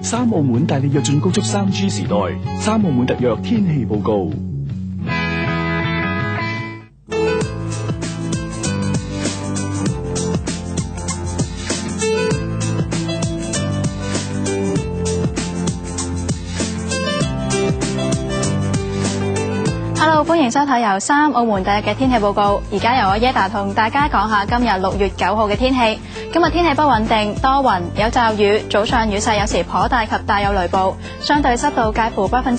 三澳門帶你躍進高速 3G 時代，三澳門特約天氣報告。Hello， 歡迎收睇由三澳門特約嘅天氣報告。而家由我 Yeda 同大家講下今日6月9號嘅天氣。今日天氣不穩定，多雲有驟雨，早上雨勢有時頗大及帶有雷暴，相對濕度介乎88%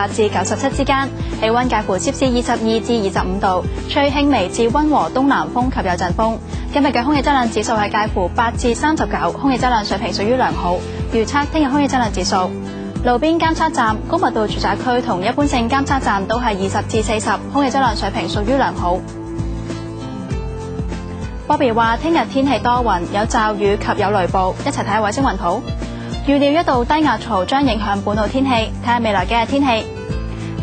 至97%之間，氣溫介乎攝氏22至25度，吹輕微至溫和東南風及有陣風。今日嘅空氣質量指數係介乎8至39，空氣質量水平屬於良好。預測聽日空氣質量指數，路邊監測站、高密度住宅區同一般性監測站都係20至40，空氣質量水平屬於良好。Bobby 話聽日天氣多雲，有驟雨及有雷暴，一齊睇下衛星雲圖。預料一道低壓槽將影響本澳天氣，睇下未來幾日天氣。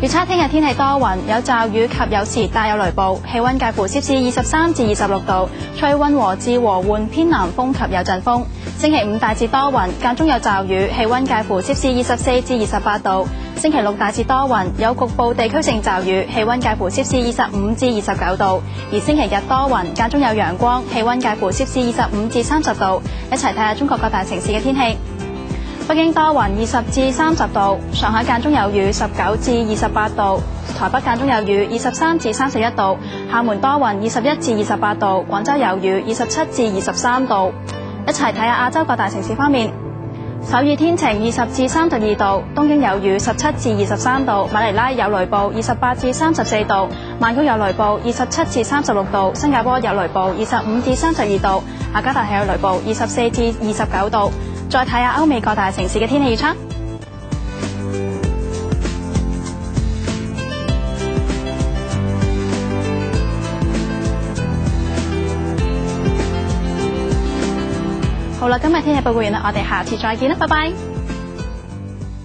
預測聽日天氣多雲，有驟雨及有時帶有雷暴，氣溫介乎攝氏23至26度，吹溫和至和緩偏南風及有陣風。星期五大致多雲，間中有驟雨，氣溫介乎攝氏24至28度。星期六大致多雲，有局部地區性驟雨，氣溫介乎攝氏25至29度。而星期日多雲，間中有陽光，氣溫介乎攝氏25至30度。一齊睇下中國各大城市嘅天氣。北京多雲20至30度，上海間中有雨19至28度，台北間中有雨23至31度，廈門多雲21至28度，廣州有雨27至23度。一齊睇下亞洲各大城市方面。首爾天晴20至32度，東京有雨17至23度，馬尼拉有雷暴28至34度，曼谷有雷暴27至36度，新加坡有雷暴25至32度，雅加達係有雷暴24至29度。再睇下歐美各大城市嘅天氣預測。好啦，今日天氣報告完啦，我哋下次再見啦，拜拜。